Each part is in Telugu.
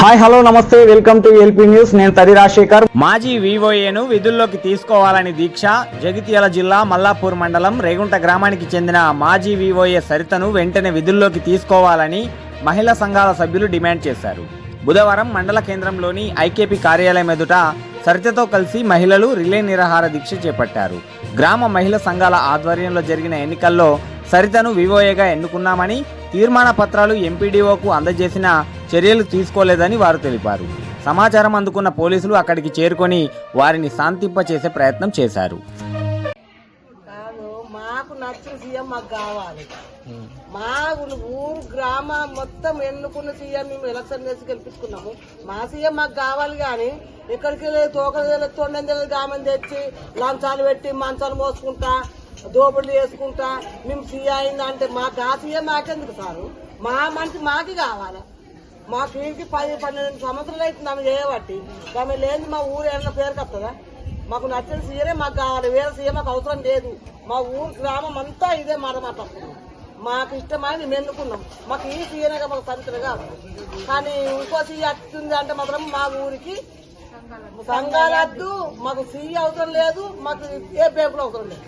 హాయ్ హలో నమస్తే వెల్కమ్ టు ఎల్పీ న్యూస్. నేను తడి రాజశేఖర్. మాజీ వివోఏను విధుల్లోకి తీసుకోవాలని దీక్ష. జగిత్యాల జిల్లా మల్లాపూర్ మండలం రేగుంట గ్రామానికి చెందిన మాజీ వివోఏ సరితను వెంటనే విధుల్లోకి తీసుకోవాలని మహిళా సంఘాల సభ్యులు డిమాండ్ చేశారు. బుధవారం మండల కేంద్రంలోని ఐకేపీ కార్యాలయం ఎదుట సరితతో కలిసి మహిళలు రిలే నిరాహార దీక్ష చేపట్టారు. గ్రామ మహిళా సంఘాల ఆధ్వర్యంలో జరిగిన ఎన్నికల్లో సరితను వివోఏగా ఎన్నుకున్నామని, తీర్మాన పత్రాలు ఎంపీడీఓకు అందజేసిన చర్యలు తీసుకోలేదని వారు తెలిపారు. సమాచారం అందుకున్న పోలీసులు అక్కడికి చేరుకొని వారిని శాంతింపచేసే ప్రయత్నం చేశారు. మాకు నచ్చిన సీఎం మాకు కావాలి. మా ఊరు గ్రామం మొత్తం ఎన్నుకున్న సీఎం మేము ఎలక్షన్ చేసి గెలిపించుకున్నాము. మా సీఎం మాకు కావాలి. కానీ ఎక్కడికి వెళ్ళి తోకలు తొండెందలు గ్రామం తెచ్చి లంచాలు పెట్టి మంచాలు మోసుకుంటా దోపిడీ చేసుకుంటా మేము సీఎం అయిందంటే మాకు ఆ సీఎం మాకెందుకు సారు? మా మనిషి మాకు కావాలి. మాకు ఇంటికి 10-12 సంవత్సరాలు అవుతుంది ఆమె చేయబట్టి. ఆమె లేదు మా ఊరు ఏమన్నా పేరుకి వస్తుందా? మాకు నచ్చిన సీఎమే మాకు కావాలి. వేరే సీఎం మాకు అవసరం లేదు. మా ఊరు గ్రామం అంతా ఇదే మాట మాట్లాడుతున్నాం. మాకు ఇష్టమని మేము ఎన్నుకున్నాం. మాకు ఈ సీఎనే మాకు సంతలు కాదు. కానీ ఇంకో సీఎం వస్తుంది అంటే మాత్రం మా ఊరికి సంఘాలద్దు. మాకు సీఎం అవసరం లేదు. మాకు ఏ పేపర్ అవసరం లేదు.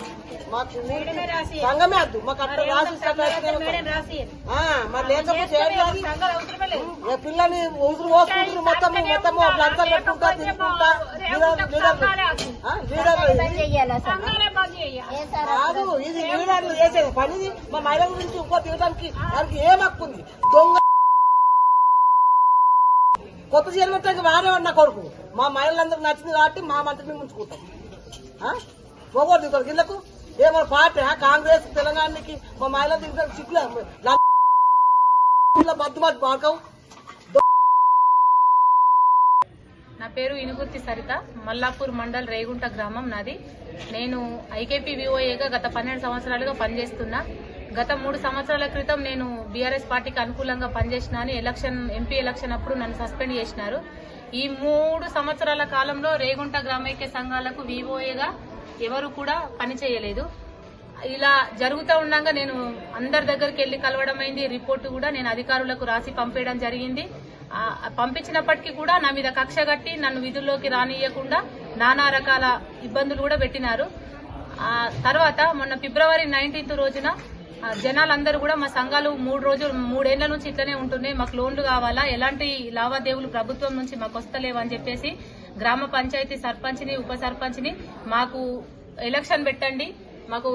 మాకు సంఘమే వద్దు. మాకు అట్లా మరి లేకపోతే పిల్లల్ని ఉసురు పోసుకుంటారు. మొత్తం లంచాలు పెట్టుకుంటా తీసుకుంటా కాదు. ఇది లీడర్లు చేసేది పనిది. మా మహిళల గురించి ఇంకో తినడానికి దానికి ఏం హక్కు ఉంది? దొంగ కొత్త చీర పెట్టడానికి వాడేవాడు నా కొడుకు. మా మహిళలందరూ నచ్చింది కాబట్టి మా మంత్రిని ఉంచుకుంటాం. మొగోడు దిగుతారు గిళ్ళకు ఏమో పార్టీ కాంగ్రెస్ తెలంగాణకి మా మహిళలు దిగుతారు చిక్కులే బద్దుమాటి పాకవు. నా పేరు ఇనుగుర్తి సరిత. మల్లాపూర్ మండల్ రేగుంట గ్రామం నాది. నేను ఐకేపీ వివోఏగా గత 12 సంవత్సరాలుగా పనిచేస్తున్నా. గత 3 సంవత్సరాల క్రితం నేను బీఆర్ఎస్ పార్టీకి అనుకూలంగా పనిచేసిన అని ఎంపీ ఎలక్షన్ అప్పుడు నన్ను సస్పెండ్ చేసినారు. ఈ 3 సంవత్సరాల కాలంలో రేగుంట గ్రామైక్య సంఘాలకు వివోఏగా ఎవరు కూడా పనిచేయలేదు. ఇలా జరుగుతూ ఉండగా నేను అందరి దగ్గరికి వెళ్లి కలవడం అయింది. రిపోర్టు కూడా నేను అధికారులకు రాసి పంపేయడం జరిగింది. పంపించినప్పటికీ కూడా నా మీద కక్ష కట్టి నన్ను విధుల్లోకి రానియకుండా నానా రకాల ఇబ్బందులు కూడా పెట్టినారు. తర్వాత మొన్న ఫిబ్రవరి 19 రోజున జనాలందరూ కూడా మా సంఘాలు 3 ఏళ్ల నుంచి ఇట్లనే ఉంటున్నాయి, మాకు లోన్లు కావాలా, ఎలాంటి లావాదేవీలు ప్రభుత్వం నుంచి మాకు వస్తలేవని చెప్పేసి గ్రామ పంచాయతీ సర్పంచ్ని ఉప సర్పంచ్ని మాకు ఎలక్షన్ పెట్టండి, మాకు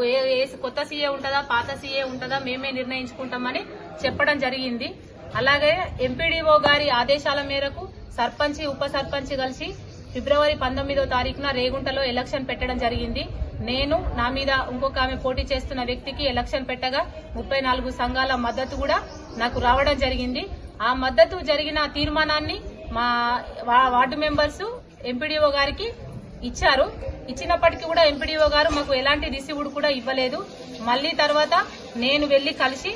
కొత్త సీఏ ఉంటుందా పాత సీఏ ఉంటుందా మేమే నిర్ణయించుకుంటామని చెప్పడం జరిగింది. అలాగే ఎంపీడీఓ గారి ఆదేశాల మేరకు సర్పంచ్ ఉప సర్పంచ్ కలిసి ఫిబ్రవరి 19వ తారీఖున రేగుంటలో ఎలక్షన్ పెట్టడం జరిగింది. నేను నా మీద ఇంకొక ఆమె పోటీ చేస్తున్న వ్యక్తికి ఎలక్షన్ పెట్టగా 34 సంఘాల మద్దతు కూడా నాకు రావడం జరిగింది. ఆ మద్దతు జరిగిన తీర్మానాన్ని మా వార్డు మెంబర్స్ ఎంపీడీఓ గారికి ఇచ్చారు. ఇచ్చినప్పటికీ కూడా ఎంపీడీఓ గారు మాకు ఎలాంటి రిసీవ్డ్ కూడా ఇవ్వలేదు. మళ్లీ తర్వాత నేను వెళ్లి కలిసి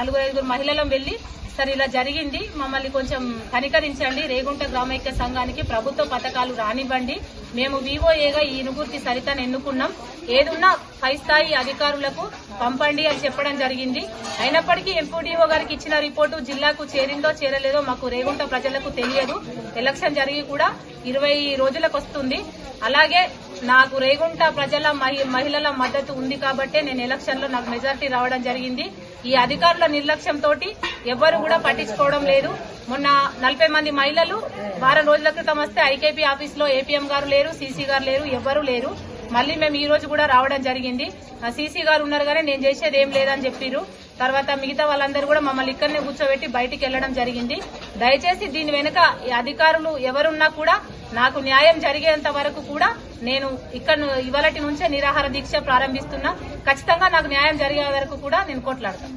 4-5 మహిళలం వెళ్లి సరే ఇలా జరిగింది, మమ్మల్ని కొంచెం కనికరించండి, రేగుంట గ్రామైక్య సంఘానికి ప్రభుత్వ పథకాలు రానివ్వండి, మేము వివోఏగా ఈ ఇనుగుర్తి సరితను ఎన్నుకున్నాం, ఏదున్నా పై స్థాయి అధికారులకు పంపండి అని చెప్పడం జరిగింది. అయినప్పటికీ ఎంపీడీఓ గారికి ఇచ్చిన రిపోర్టు జిల్లాకు చేరిందో చేరలేదో మాకు రేగుంట ప్రజలకు తెలియదు. ఎలక్షన్ జరిగి కూడా 20 రోజులకు వస్తుంది. అలాగే నాకు రేగుంట ప్రజల మహిళల మద్దతు ఉంది కాబట్టే నేను ఎలక్షన్ లో నాకు మెజార్టీ రావడం జరిగింది. ఈ అధికారుల నిర్లక్ష్యంతో ఎవ్వరు కూడా పట్టించుకోవడం లేదు. మొన్న 40 మంది మహిళలు వారం రోజుల క్రితం వస్తే ఐకేపీ ఆఫీస్ లో ఏపీఎం గారు లేరు, సీసీ గారు లేరు, ఎవ్వరూ లేరు. మళ్లీ మేము ఈ రోజు కూడా రావడం జరిగింది. సీసీ గారు ఉన్నారు కానీ నేను చేసేది ఏం లేదని చెప్పారు. తర్వాత మిగతా వాళ్ళందరూ కూడా మమ్మల్ని ఇక్కడనే కూర్చోబెట్టి బయటికి వెళ్లడం జరిగింది. దయచేసి దీని వెనుక అధికారులు ఎవరున్నా కూడా నాకు న్యాయం జరిగేంత వరకు కూడా నేను ఇక్కడ ఇవాళటి నుంచే నిరాహార దీక్ష ప్రారంభిస్తున్నా. ఖచ్చితంగా నాకు న్యాయం జరిగే వరకు కూడా నేను కొట్లాడతాను.